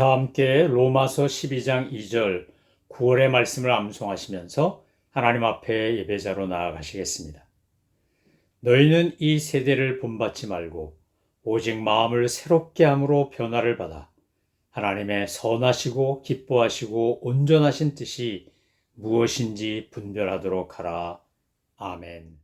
다 함께 로마서 12장 2절 9월의 말씀을 암송하시면서 하나님 앞에 예배자로 나아가시겠습니다. 너희는 이 세대를 본받지 말고 오직 마음을 새롭게 함으로 변화를 받아 하나님의 선하시고 기뻐하시고 온전하신 뜻이 무엇인지 분별하도록 하라. 아멘.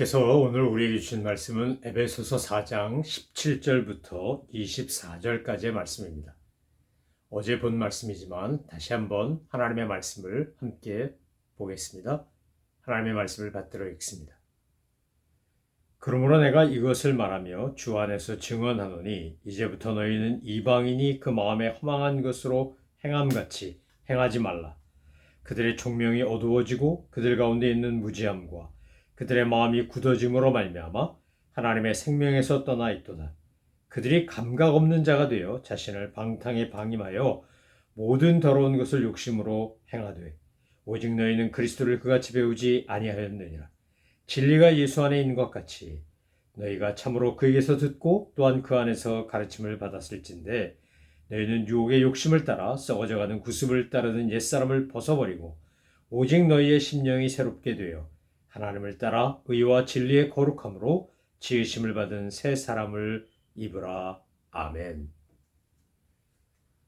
하나님께서 오늘 우리에게 주신 말씀은 에베소서 4장 17절부터 24절까지의 말씀입니다. 어제 본 말씀이지만 다시 한번 하나님의 말씀을 함께 보겠습니다. 하나님의 말씀을 받들어 읽습니다. 그러므로 내가 이것을 말하며 주 안에서 증언하노니 이제부터 너희는 이방인이 그 마음에 허망한 것으로 행함같이 행하지 말라. 그들의 총명이 어두워지고 그들 가운데 있는 무지함과 그들의 마음이 굳어짐으로 말미암아 하나님의 생명에서 떠나 있도다. 그들이 감각 없는 자가 되어 자신을 방탕에 방임하여 모든 더러운 것을 욕심으로 행하되 오직 너희는 그리스도를 그같이 배우지 아니하였느니라. 진리가 예수 안에 있는 것 같이 너희가 참으로 그에게서 듣고 또한 그 안에서 가르침을 받았을진데 너희는 유혹의 욕심을 따라 썩어져가는 구습을 따르는 옛사람을 벗어버리고 오직 너희의 심령이 새롭게 되어 하나님을 따라 의와 진리의 거룩함으로 지으심을 받은 새 사람을 입으라. 아멘.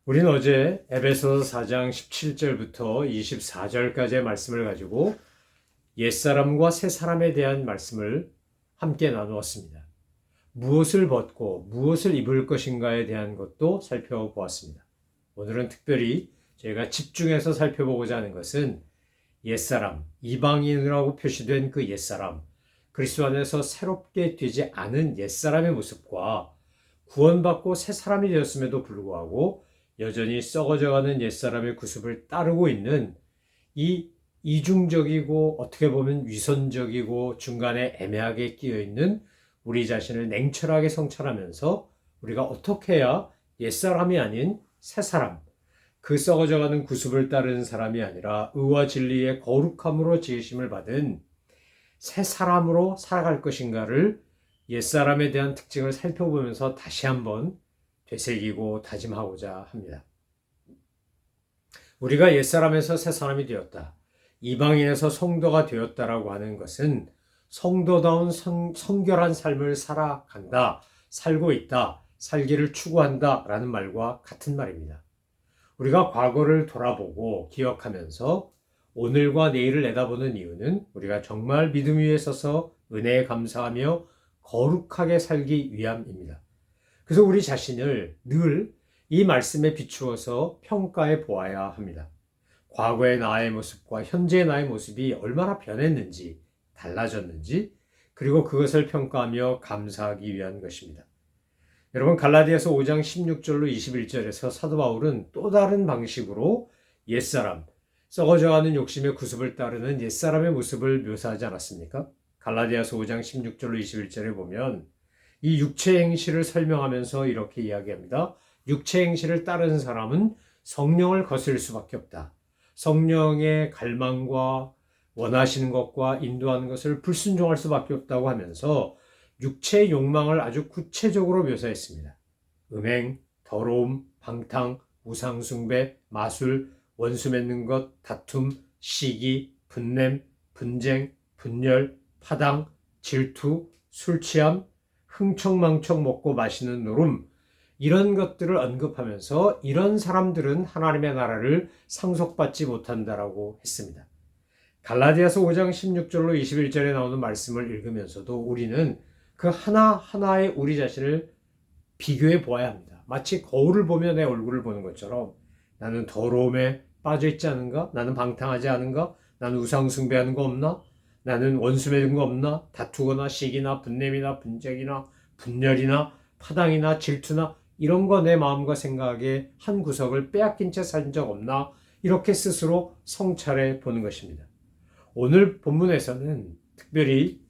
우리는 어제 에베소서 4장 17절부터 24절까지의 말씀을 가지고 옛사람과 새사람에 대한 말씀을 함께 나누었습니다. 무엇을 벗고 무엇을 입을 것인가에 대한 것도 살펴보았습니다. 오늘은 특별히 저희가 집중해서 살펴보고자 하는 것은 옛사람, 이방인이라고 표시된 그 옛사람, 그리스도 안에서 새롭게 되지 않은 옛사람의 모습과 구원받고 새사람이 되었음에도 불구하고 여전히 썩어져가는 옛사람의 구습을 따르고 있는 이 이중적이고 어떻게 보면 위선적이고 중간에 애매하게 끼어있는 우리 자신을 냉철하게 성찰하면서 우리가 어떻게 해야 옛사람이 아닌 새사람, 그 썩어져가는 구습을 따르는 사람이 아니라 의와 진리의 거룩함으로 지으심을 받은 새 사람으로 살아갈 것인가를 옛사람에 대한 특징을 살펴보면서 다시 한번 되새기고 다짐하고자 합니다. 우리가 옛사람에서 새사람이 되었다, 이방인에서 성도가 되었다라고 하는 것은 성도다운 성결한 삶을 살아간다, 살고 있다, 살기를 추구한다 라는 말과 같은 말입니다. 우리가 과거를 돌아보고 기억하면서 오늘과 내일을 내다보는 이유는 우리가 정말 믿음 위에 서서 은혜에 감사하며 거룩하게 살기 위함입니다. 그래서 우리 자신을 늘 이 말씀에 비추어서 평가해 보아야 합니다. 과거의 나의 모습과 현재의 나의 모습이 얼마나 변했는지, 달라졌는지, 그리고 그것을 평가하며 감사하기 위한 것입니다. 여러분, 갈라디아서 5장 16절로 21절에서 사도 바울은 또 다른 방식으로 옛사람, 썩어져가는 욕심의 구습을 따르는 옛사람의 모습을 묘사하지 않았습니까? 갈라디아서 5장 16절로 21절에 보면 이 육체 행실을 설명하면서 이렇게 이야기합니다. 육체 행실을 따르는 사람은 성령을 거스릴 수밖에 없다. 성령의 갈망과 원하시는 것과 인도하는 것을 불순종할 수밖에 없다고 하면서 육체의 욕망을 아주 구체적으로 묘사했습니다. 음행, 더러움, 방탕, 우상숭배, 마술, 원수 맺는 것, 다툼, 시기, 분냄, 분쟁, 분열, 파당, 질투, 술취함, 흥청망청 먹고 마시는 노름, 이런 것들을 언급하면서 이런 사람들은 하나님의 나라를 상속받지 못한다라고 했습니다. 갈라디아서 5장 16절로 21절에 나오는 말씀을 읽으면서도 우리는 그 하나하나의 우리 자신을 비교해 보아야 합니다. 마치 거울을 보며 내 얼굴을 보는 것처럼 나는 더러움에 빠져 있지 않은가? 나는 방탕하지 않은가? 나는 우상숭배하는 거 없나? 나는 원수 맺은 거 없나? 다투거나 시기나 분냄이나 분쟁이나 분열이나 파당이나 질투나 이런 거 내 마음과 생각에 한 구석을 빼앗긴 채 산 적 없나? 이렇게 스스로 성찰해 보는 것입니다. 오늘 본문에서는 특별히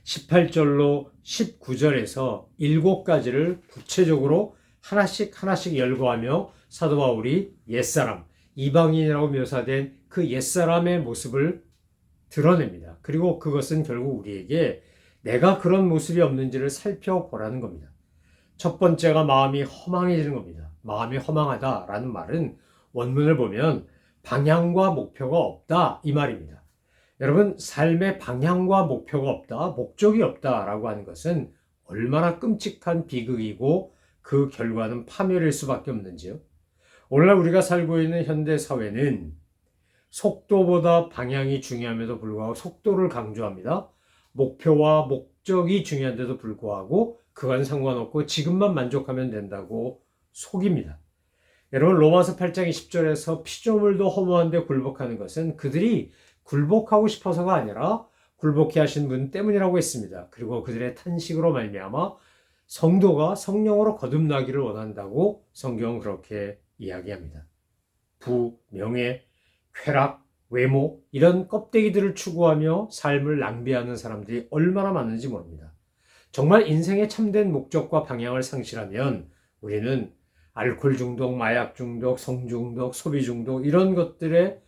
18절로 19절에서 7가지를 구체적으로 하나씩 열거하며 사도 바울이 옛사람, 이방인이라고 묘사된 그 옛사람의 모습을 드러냅니다. 그리고 그것은 결국 우리에게 내가 그런 모습이 없는지를 살펴보라는 겁니다. 첫 번째가 마음이 허망해지는 겁니다. 마음이 허망하다라는 말은 원문을 보면 방향과 목표가 없다 이 말입니다. 여러분, 삶의 방향과 목표가 없다, 목적이 없다라고 하는 것은 얼마나 끔찍한 비극이고 그 결과는 파멸일 수밖에 없는지요. 오늘날 우리가 살고 있는 현대 사회는 속도보다 방향이 중요함에도 불구하고 속도를 강조합니다. 목표와 목적이 중요한데도 불구하고 그건 상관없고 지금만 만족하면 된다고 속입니다. 여러분, 로마서 8장 20절에서 피조물도 허무한데 굴복하는 것은 그들이 굴복하고 싶어서가 아니라 굴복해 하신 분 때문이라고 했습니다. 그리고 그들의 탄식으로 말미암아 성도가 성령으로 거듭나기를 원한다고 성경은 그렇게 이야기합니다. 부, 명예, 쾌락, 외모 이런 껍데기들을 추구하며 삶을 낭비하는 사람들이 얼마나 많은지 모릅니다. 정말 인생의 참된 목적과 방향을 상실하면 우리는 알코올 중독, 마약 중독, 성 중독, 소비 중독 이런 것들에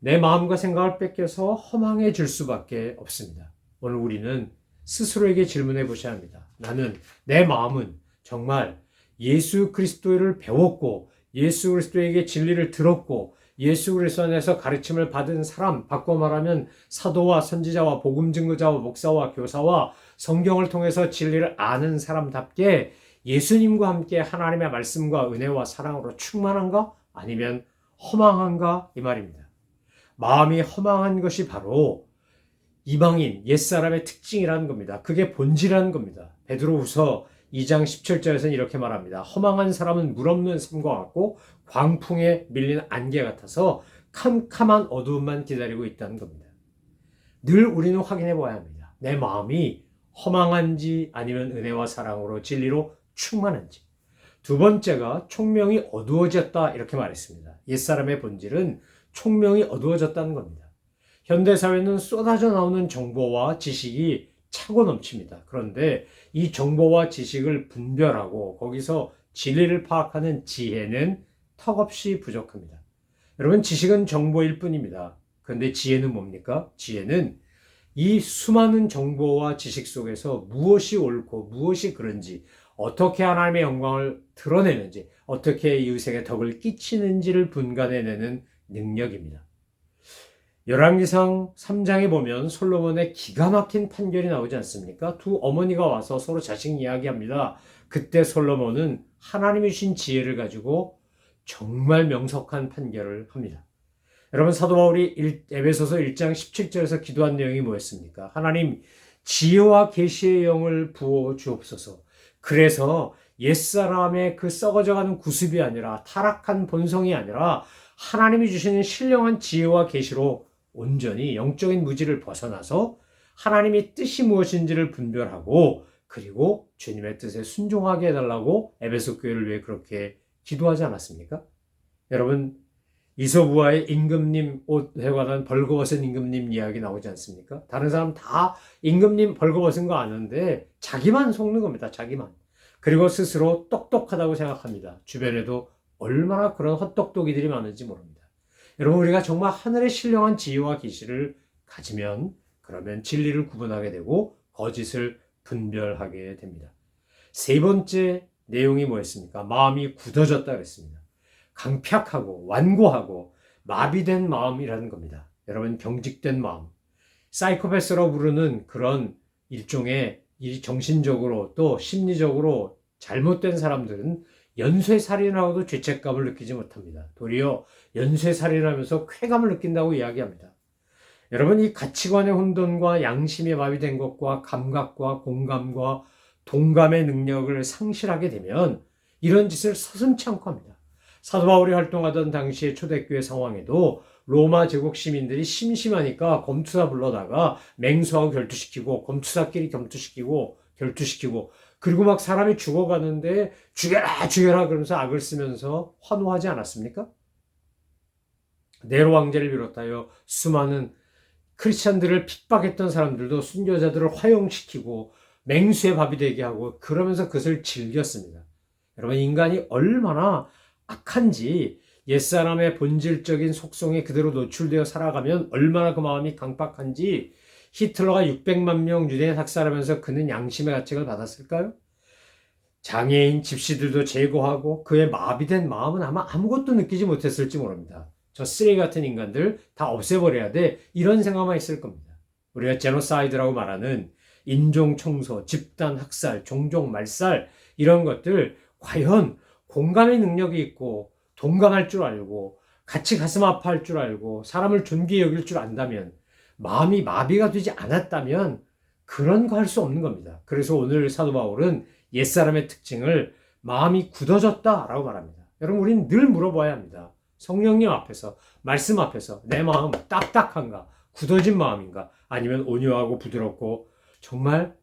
내 마음과 생각을 뺏겨서 허망해질 수밖에 없습니다. 오늘 우리는 스스로에게 질문해 보셔야 합니다. 나는, 내 마음은 정말 예수 그리스도를 배웠고 예수 그리스도에게 진리를 들었고 예수 그리스도 안에서 가르침을 받은 사람, 바꿔 말하면 사도와 선지자와 복음 증거자와 목사와 교사와 성경을 통해서 진리를 아는 사람답게 예수님과 함께 하나님의 말씀과 은혜와 사랑으로 충만한가? 아니면 허망한가? 이 말입니다. 마음이 허망한 것이 바로 이방인, 옛사람의 특징이라는 겁니다. 그게 본질이라는 겁니다. 베드로후서 2장 17절에서는 이렇게 말합니다. 허망한 사람은 물 없는 샘과 같고 광풍에 밀린 안개 같아서 캄캄한 어두움만 기다리고 있다는 겁니다. 늘 우리는 확인해 봐야 합니다. 내 마음이 허망한지 아니면 은혜와 사랑으로 진리로 충만한지. 두 번째가 총명이 어두워졌다 이렇게 말했습니다. 옛사람의 본질은 총명이 어두워졌다는 겁니다. 현대사회는 쏟아져 나오는 정보와 지식이 차고 넘칩니다. 그런데 이 정보와 지식을 분별하고 거기서 진리를 파악하는 지혜는 턱없이 부족합니다. 여러분, 지식은 정보일 뿐입니다. 그런데 지혜는 뭡니까? 지혜는 이 수많은 정보와 지식 속에서 무엇이 옳고 무엇이 그른지, 어떻게 하나님의 영광을 드러내는지, 어떻게 이웃에게 덕을 끼치는지를 분간해내는 능력입니다. 열왕기상 3장에 보면 솔로몬의 기가 막힌 판결이 나오지 않습니까? 두 어머니가 와서 서로 자식 이야기합니다. 그때 솔로몬은 하나님이 주신 지혜를 가지고 정말 명석한 판결을 합니다. 여러분, 사도 바울이 에베소서 1장 17절에서 기도한 내용이 뭐였습니까? 하나님, 지혜와 계시의 영을 부어 주옵소서. 그래서 옛사람의 그 썩어져가는 구습이 아니라, 타락한 본성이 아니라 하나님이 주시는 신령한 지혜와 계시로 온전히 영적인 무지를 벗어나서 하나님의 뜻이 무엇인지를 분별하고, 그리고 주님의 뜻에 순종하게 해달라고 에베소 교회를 위해 그렇게 기도하지 않았습니까? 여러분, 이소부와의 임금님 옷에 관한 벌거벗은 임금님 이야기 나오지 않습니까? 다른 사람 다 임금님 벌거벗은 거 아는데 자기만 속는 겁니다. 자기만. 그리고 스스로 똑똑하다고 생각합니다. 주변에도 얼마나 그런 헛똑똑이들이 많은지 모릅니다. 여러분, 우리가 정말 하늘의 신령한 지혜와 계시를 가지면, 그러면 진리를 구분하게 되고 거짓을 분별하게 됩니다. 세 번째 내용이 뭐였습니까? 마음이 굳어졌다 그랬습니다. 강팍하고 완고하고 마비된 마음이라는 겁니다. 여러분, 경직된 마음. 사이코패스라고 부르는 그런 일종의 정신적으로 또 심리적으로 잘못된 사람들은 연쇄살인하고도 죄책감을 느끼지 못합니다. 도리어 연쇄살인하면서 쾌감을 느낀다고 이야기합니다. 여러분, 이 가치관의 혼돈과 양심이 마비된 것과 감각과 공감과 동감의 능력을 상실하게 되면 이런 짓을 서슴지 않고 합니다. 사도 바울이 활동하던 당시의 초대교회 상황에도 로마 제국 시민들이 심심하니까 검투사 불러다가 맹수하고 결투시키고, 검투사끼리 결투시키고, 그리고 막 사람이 죽어가는데 죽여라 죽여라 그러면서 악을 쓰면서 환호하지 않았습니까? 네로 왕제를 비롯하여 수많은 크리스찬들을 핍박했던 사람들도 순교자들을 화형시키고 맹수의 밥이 되게 하고, 그러면서 그것을 즐겼습니다. 여러분, 인간이 얼마나 악한지, 옛사람의 본질적인 속성에 그대로 노출되어 살아가면 얼마나 그 마음이 강팍한지, 히틀러가 600만 명 유대인 학살하면서 그는 양심의 가책을 받았을까요? 장애인, 집시들도 제거하고 그의 마비된 마음은 아마 아무것도 느끼지 못했을지 모릅니다. 저 쓰레기 같은 인간들 다 없애버려야 돼, 이런 생각만 있을 겁니다. 우리가 제노사이드라고 말하는 인종 청소, 집단 학살, 종족 말살, 이런 것들 과연 공감의 능력이 있고 동감할 줄 알고 같이 가슴 아파할 줄 알고 사람을 존귀히 여길 줄 안다면, 마음이 마비가 되지 않았다면 그런 거 할 수 없는 겁니다. 그래서 오늘 사도 바울은 옛사람의 특징을 마음이 굳어졌다라고 말합니다. 여러분, 우리는 늘 물어봐야 합니다. 성령님 앞에서, 말씀 앞에서 내 마음 딱딱한가? 굳어진 마음인가? 아니면 온유하고 부드럽고 정말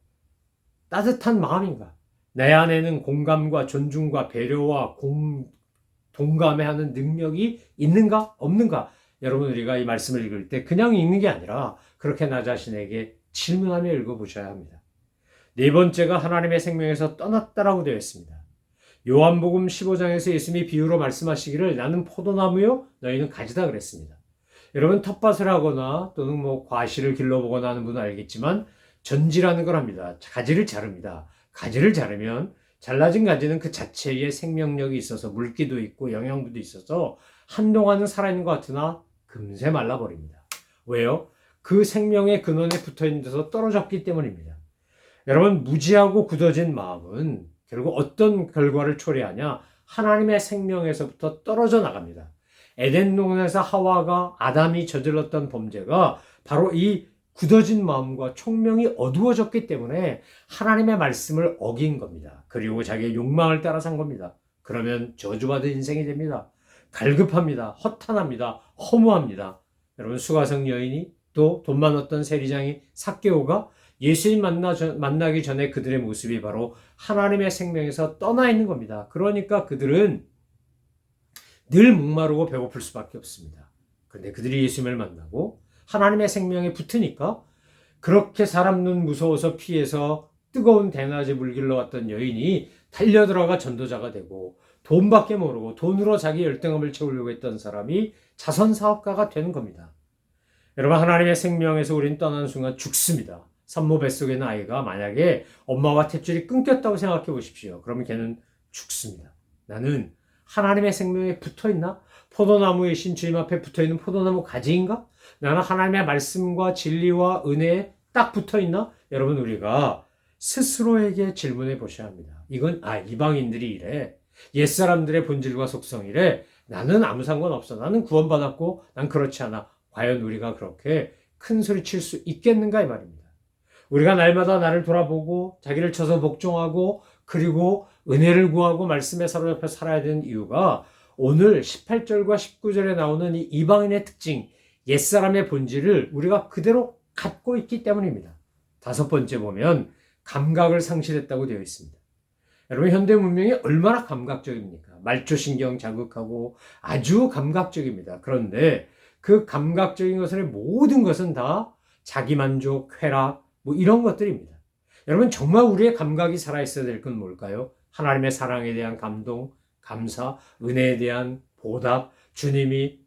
따뜻한 마음인가? 내 안에는 공감과 존중과 배려와 동감해하는 능력이 있는가? 없는가? 여러분, 우리가 이 말씀을 읽을 때 그냥 읽는 게 아니라 그렇게 나 자신에게 질문하며 읽어보셔야 합니다. 네 번째가 하나님의 생명에서 떠났다라고 되어 있습니다. 요한복음 15장에서 예수님이 비유로 말씀하시기를 나는 포도나무요 너희는 가지다 그랬습니다. 여러분, 텃밭을 하거나 또는 과실을 길러보거나 하는 분은 알겠지만 전지라는 걸 합니다. 가지를 자릅니다. 가지를 자르면 잘라진 가지는 그 자체에 생명력이 있어서 물기도 있고 영양분도 있어서 한동안은 살아있는 것 같으나 금세 말라버립니다. 왜요? 그 생명의 근원에 붙어있는 데서 떨어졌기 때문입니다. 여러분, 무지하고 굳어진 마음은 결국 어떤 결과를 초래하냐? 하나님의 생명에서부터 떨어져 나갑니다. 에덴 동산에서 하와가, 아담이 저질렀던 범죄가 바로 이 굳어진 마음과 총명이 어두워졌기 때문에 하나님의 말씀을 어긴 겁니다. 그리고 자기의 욕망을 따라 산 겁니다. 그러면 저주받은 인생이 됩니다. 갈급합니다. 허탄합니다. 허무합니다. 여러분, 수가성 여인이 또 돈 많았던 세리장이 삭개오가 예수님 만나기 전에 그들의 모습이 바로 하나님의 생명에서 떠나 있는 겁니다. 그러니까 그들은 늘 목마르고 배고플 수밖에 없습니다. 그런데 그들이 예수님을 만나고 하나님의 생명에 붙으니까 그렇게 사람 눈 무서워서 피해서 뜨거운 대낮에 물길러 왔던 여인이 달려들어가 전도자가 되고, 돈밖에 모르고 돈으로 자기 열등함을 채우려고 했던 사람이 자선사업가가 되는 겁니다. 여러분, 하나님의 생명에서 우리는 떠나는 순간 죽습니다. 산모 뱃속에 있는 아이가 만약에 엄마와 탯줄이 끊겼다고 생각해 보십시오. 그러면 걔는 죽습니다. 나는 하나님의 생명에 붙어 있나? 포도나무의 신 주님 앞에 붙어 있는 포도나무 가지인가? 나는 하나님의 말씀과 진리와 은혜에 딱 붙어 있나? 여러분, 우리가 스스로에게 질문해 보셔야 합니다. 이건 이방인들이 이래. 옛사람들의 본질과 속성이래. 나는 아무 상관없어. 나는 구원받았고 난 그렇지 않아. 과연 우리가 그렇게 큰 소리 칠 수 있겠는가 이 말입니다. 우리가 날마다 나를 돌아보고 자기를 쳐서 복종하고 그리고 은혜를 구하고 말씀에 사로잡혀 살아야 되는 이유가 오늘 18절과 19절에 나오는 이 이방인의 특징, 옛사람의 본질을 우리가 그대로 갖고 있기 때문입니다. 다섯 번째 보면 감각을 상실했다고 되어 있습니다. 여러분, 현대 문명이 얼마나 감각적입니까? 말초신경 자극하고 아주 감각적입니다. 그런데 그 감각적인 것의 모든 것은 다 자기만족, 쾌락, 이런 것들입니다. 여러분, 정말 우리의 감각이 살아있어야 될 건 뭘까요? 하나님의 사랑에 대한 감동, 감사, 은혜에 대한 보답, 주님의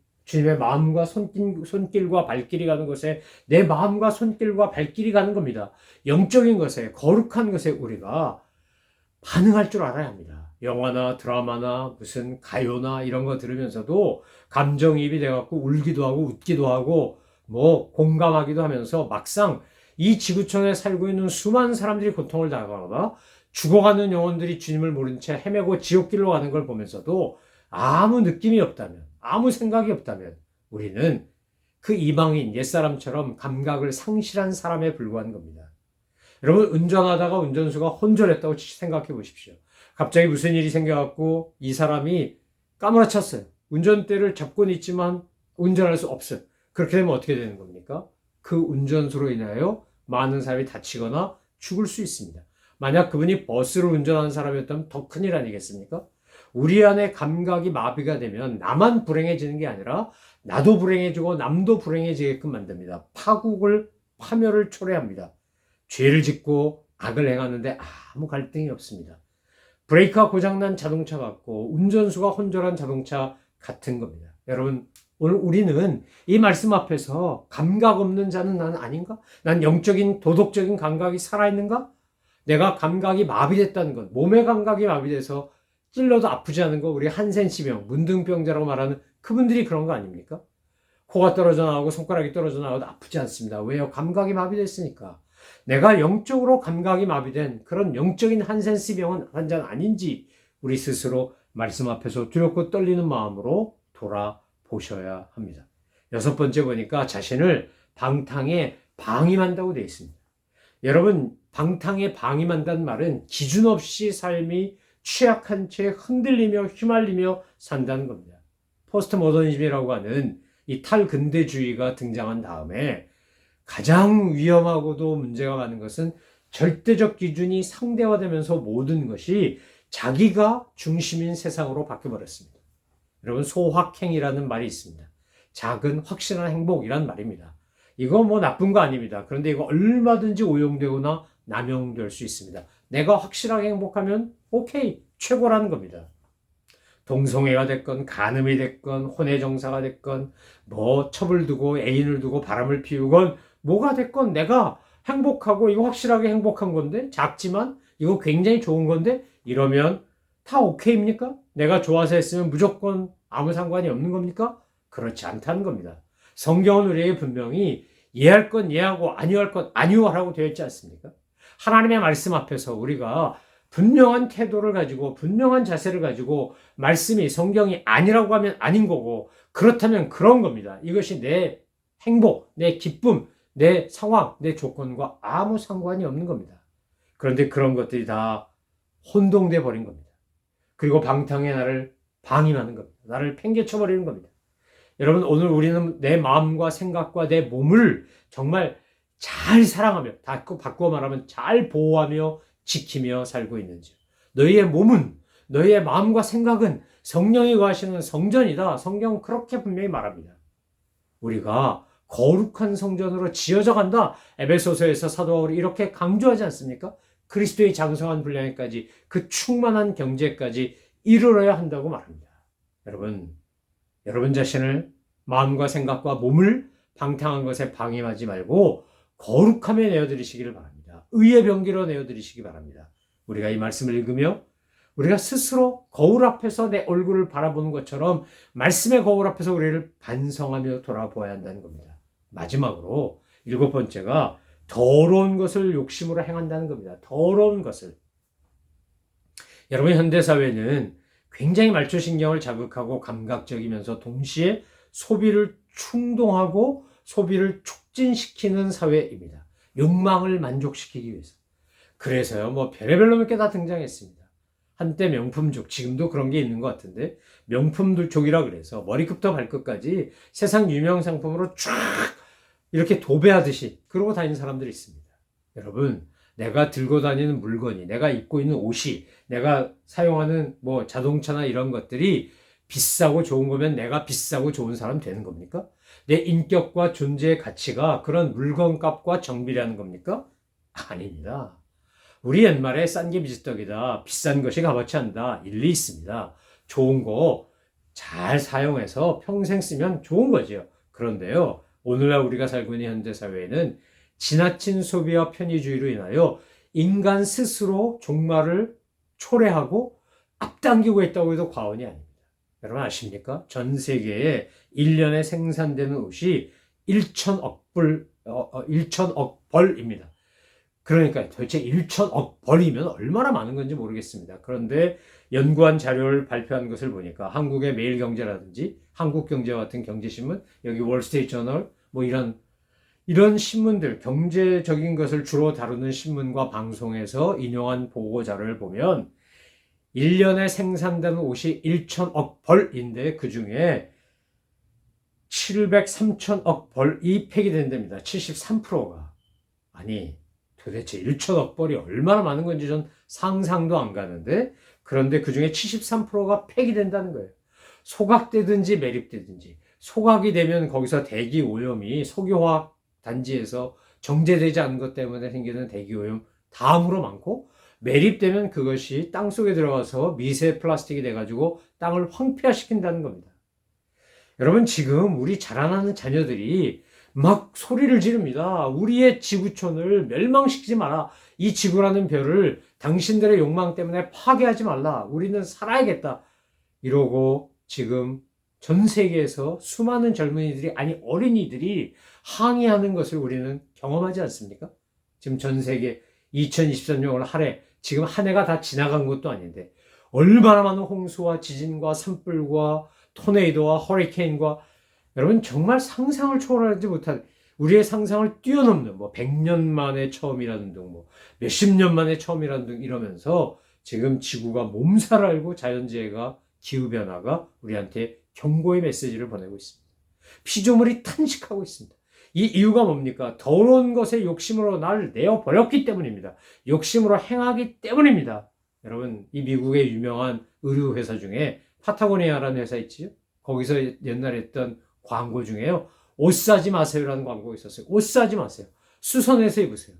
마음과 손길과 발길이 가는 것에 내 마음과 손길과 발길이 가는 겁니다. 영적인 것에, 거룩한 것에 우리가 반응할 줄 알아야 합니다. 영화나 드라마나 무슨 가요나 이런 거 들으면서도 감정이입이 돼갖고 울기도 하고 웃기도 하고 공감하기도 하면서 막상 이 지구촌에 살고 있는 수많은 사람들이 고통을 당하거나 죽어가는 영혼들이 주님을 모른 채 헤매고 지옥길로 가는 걸 보면서도 아무 느낌이 없다면, 아무 생각이 없다면 우리는 그 이방인 옛사람처럼 감각을 상실한 사람에 불과한 겁니다. 여러분, 운전하다가 운전수가 혼절했다고 생각해 보십시오. 갑자기 무슨 일이 생겨갖고 이 사람이 까무라쳤어요. 운전대를 잡고는 있지만 운전할 수 없어요. 그렇게 되면 어떻게 되는 겁니까? 그 운전수로 인하여 많은 사람이 다치거나 죽을 수 있습니다. 만약 그분이 버스를 운전하는 사람이었다면 더 큰일 아니겠습니까? 우리 안에 감각이 마비가 되면 나만 불행해지는 게 아니라 나도 불행해지고 남도 불행해지게끔 만듭니다. 파멸을 초래합니다. 죄를 짓고 악을 행하는데 아무 갈등이 없습니다. 브레이크가 고장난 자동차 같고 운전수가 혼절한 자동차 같은 겁니다. 여러분, 오늘 우리는 이 말씀 앞에서 감각 없는 자는 난 아닌가? 난 영적인 도덕적인 감각이 살아있는가? 내가 감각이 마비됐다는 것, 몸의 감각이 마비돼서 찔러도 아프지 않은 거, 우리 한센시병, 문둥병자라고 말하는 그분들이 그런 거 아닙니까? 코가 떨어져 나오고 손가락이 떨어져 나와도 아프지 않습니다. 왜요? 감각이 마비됐으니까. 내가 영적으로 감각이 마비된 그런 영적인 한센시병은 환자는 아닌지 우리 스스로 말씀 앞에서 두렵고 떨리는 마음으로 돌아보셔야 합니다. 여섯 번째 보니까 자신을 방탕에 방임한다고 되어 있습니다. 여러분, 방탕에 방임한다는 말은 기준 없이 삶이 취약한 채 흔들리며 휘말리며 산다는 겁니다. 포스트 모더니즘이라고 하는 이 탈근대주의가 등장한 다음에 가장 위험하고도 문제가 많은 것은 절대적 기준이 상대화되면서 모든 것이 자기가 중심인 세상으로 바뀌어버렸습니다. 여러분, 소확행이라는 말이 있습니다. 작은 확실한 행복이란 말입니다. 이거 나쁜 거 아닙니다. 그런데 이거 얼마든지 오용되거나 남용될 수 있습니다. 내가 확실하게 행복하면 오케이, 최고라는 겁니다. 동성애가 됐건 간음이 됐건 혼외정사가 됐건 첩을 두고 애인을 두고 바람을 피우건 뭐가 됐건 내가 행복하고 이거 확실하게 행복한 건데, 작지만 이거 굉장히 좋은 건데 이러면 다 오케이입니까? 내가 좋아서 했으면 무조건 아무 상관이 없는 겁니까? 그렇지 않다는 겁니다. 성경은 우리에게 분명히 예할 건 예하고 아니할 건 아니하라고 되어 있지 않습니까? 하나님의 말씀 앞에서 우리가 분명한 태도를 가지고 분명한 자세를 가지고 말씀이 성경이 아니라고 하면 아닌 거고, 그렇다면 그런 겁니다. 이것이 내 행복, 내 기쁨, 내 상황, 내 조건과 아무 상관이 없는 겁니다. 그런데 그런 것들이 다 혼동돼 버린 겁니다. 그리고 방탕에 나를 방임하는 겁니다. 나를 팽개쳐 버리는 겁니다. 여러분, 오늘 우리는 내 마음과 생각과 내 몸을 정말 잘 사랑하며, 바꾸어 말하면 잘 보호하며 지키며 살고 있는지. 너희의 몸은, 너희의 마음과 생각은 성령이 거하시는 성전이다. 성경은 그렇게 분명히 말합니다. 우리가 거룩한 성전으로 지어져 간다. 에베소서에서 사도 바울이 이렇게 강조하지 않습니까? 그리스도의 장성한 분량에까지, 그 충만한 경제까지 이르러야 한다고 말합니다. 여러분 자신을, 마음과 생각과 몸을 방탕한 것에 방임하지 말고 거룩함에 내어드리시기를 바랍니다. 의의 병기로 내어드리시기 바랍니다. 우리가 이 말씀을 읽으며 우리가 스스로 거울 앞에서 내 얼굴을 바라보는 것처럼 말씀의 거울 앞에서 우리를 반성하며 돌아보아야 한다는 겁니다. 마지막으로 7번째가 더러운 것을 욕심으로 행한다는 겁니다. 더러운 것을. 여러분, 현대사회는 굉장히 말초신경을 자극하고 감각적이면서 동시에 소비를 충동하고 소비를 촉진시키는 사회입니다. 욕망을 만족시키기 위해서. 그래서요, 별의별 놈의 게 다 등장했습니다. 한때 명품족, 지금도 그런 게 있는 것 같은데, 명품족이라 그래서 머리끝부터 발끝까지 세상 유명 상품으로 쫙 이렇게 도배하듯이 그러고 다니는 사람들이 있습니다. 여러분, 내가 들고 다니는 물건이, 내가 입고 있는 옷이, 내가 사용하는 자동차나 이런 것들이 비싸고 좋은 거면 내가 비싸고 좋은 사람 되는 겁니까? 내 인격과 존재의 가치가 그런 물건값과 정비라는 겁니까? 아닙니다. 우리 옛말에 싼 게 비지떡이다, 비싼 것이 값어치 한다, 일리 있습니다. 좋은 거 잘 사용해서 평생 쓰면 좋은 거죠. 그런데요, 오늘날 우리가 살고 있는 현대사회에는 지나친 소비와 편의주의로 인하여 인간 스스로 종말을 초래하고 앞당기고 있다고 해도 과언이 아닙니다. 여러분 아십니까? 전 세계에 1년에 생산되는 옷이 1천억 벌입니다. 그러니까 도대체 1천억 벌이면 얼마나 많은 건지 모르겠습니다. 그런데 연구한 자료를 발표한 것을 보니까 한국의 매일경제라든지 한국경제 같은 경제신문, 여기 월스트리트저널, 이런 신문들, 경제적인 것을 주로 다루는 신문과 방송에서 인용한 보고 자료를 보면 1년에 생산되는 옷이 1천억 벌인데 그 중에 703천억 벌이 폐기된답니다. 73%가. 아니, 도대체 1천억 벌이 얼마나 많은 건지 전 상상도 안 가는데, 그런데 그 중에 73%가 폐기된다는 거예요. 소각되든지 매립되든지. 소각이 되면 거기서 대기 오염이 석유화학 단지에서 정제되지 않은 것 때문에 생기는 대기 오염 다음으로 많고, 매립되면 그것이 땅속에 들어가서 미세 플라스틱이 돼가지고 땅을 황폐화시킨다는 겁니다. 여러분, 지금 우리 자라나는 자녀들이 막 소리를 지릅니다. 우리의 지구촌을 멸망시키지 마라. 이 지구라는 별을 당신들의 욕망 때문에 파괴하지 말라. 우리는 살아야겠다. 이러고 지금 전 세계에서 수많은 젊은이들이, 아니 어린이들이 항의하는 것을 우리는 경험하지 않습니까? 지금 전 세계 2023년 올 한 해, 지금 한 해가 다 지나간 것도 아닌데 얼마나 많은 홍수와 지진과 산불과 토네이도와 허리케인과, 여러분 정말 상상을 초월하지 못한, 우리의 상상을 뛰어넘는 100년 만에 처음이라는 등 몇십 년 만에 처음이라는 등 이러면서 지금 지구가 몸살 앓고 자연재해가, 기후변화가 우리한테 경고의 메시지를 보내고 있습니다. 피조물이 탄식하고 있습니다. 이 이유가 뭡니까? 더러운 것에 욕심으로 날 내어버렸기 때문입니다. 욕심으로 행하기 때문입니다. 여러분, 이 미국의 유명한 의류회사 중에 파타고니아라는 회사 있지요? 거기서 옛날에 했던 광고 중에요, 옷 사지 마세요라는 광고가 있었어요. 옷 사지 마세요. 수선해서 입으세요.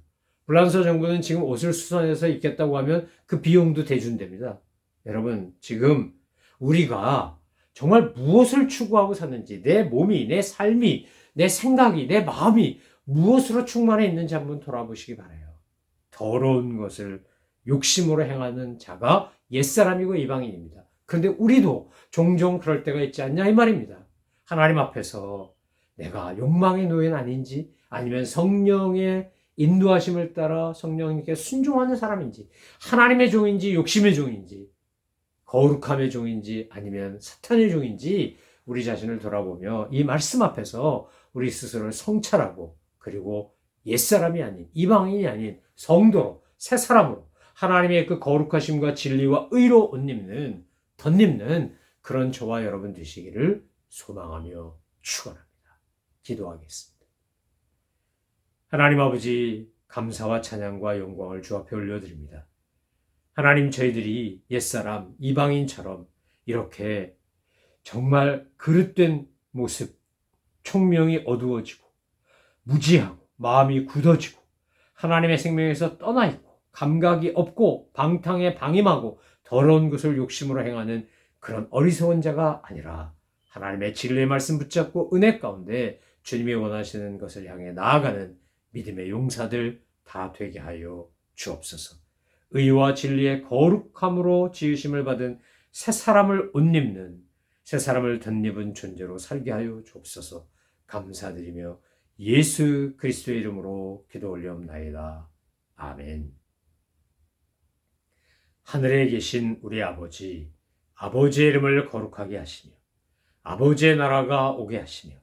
불란서 정부는 지금 옷을 수선해서 입겠다고 하면 그 비용도 대준답니다. 여러분, 지금 우리가 정말 무엇을 추구하고 사는지, 내 몸이, 내 삶이, 내 생각이, 내 마음이 무엇으로 충만해 있는지 한번 돌아보시기 바라요. 더러운 것을 욕심으로 행하는 자가 옛사람이고 이방인입니다. 그런데 우리도 종종 그럴 때가 있지 않냐 이 말입니다. 하나님 앞에서 내가 욕망의 노예는 아닌지, 아니면 성령의 인도하심을 따라 성령님께 순종하는 사람인지, 하나님의 종인지 욕심의 종인지, 거룩함의 종인지 아니면 사탄의 종인지 우리 자신을 돌아보며 이 말씀 앞에서 우리 스스로를 성찰하고, 그리고 옛사람이 아닌, 이방인이 아닌 성도로, 새 사람으로 하나님의 그 거룩하심과 진리와 의로 덧입는 그런 저와 여러분 되시기를 소망하며 축원합니다. 기도하겠습니다. 하나님 아버지, 감사와 찬양과 영광을 주 앞에 올려드립니다. 하나님, 저희들이 옛사람, 이방인처럼 이렇게 정말 그릇된 모습, 총명이 어두워지고 무지하고 마음이 굳어지고 하나님의 생명에서 떠나 있고 감각이 없고 방탕에 방임하고 더러운 것을 욕심으로 행하는 그런 어리석은 자가 아니라 하나님의 진리의 말씀 붙잡고 은혜 가운데 주님이 원하시는 것을 향해 나아가는 믿음의 용사들 다 되게 하여 주옵소서. 의와 진리의 거룩함으로 지으심을 받은 새 사람을 옷 입는, 새 사람을 덧입은 존재로 살게 하여 주옵소서. 감사드리며 예수 그리스도의 이름으로 기도 올리옵나이다. 아멘. 하늘에 계신 우리 아버지, 아버지의 이름을 거룩하게 하시며 아버지의 나라가 오게 하시며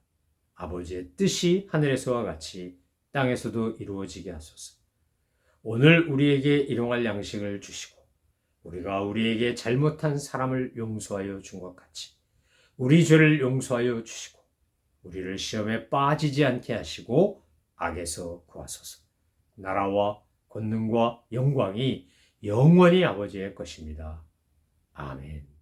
아버지의 뜻이 하늘에서와 같이 땅에서도 이루어지게 하소서. 오늘 우리에게 일용할 양식을 주시고 우리가 우리에게 잘못한 사람을 용서하여 준 것 같이 우리 죄를 용서하여 주시고 우리를 시험에 빠지지 않게 하시고 악에서 구하소서. 나라와 권능과 영광이 영원히 아버지의 것입니다. 아멘.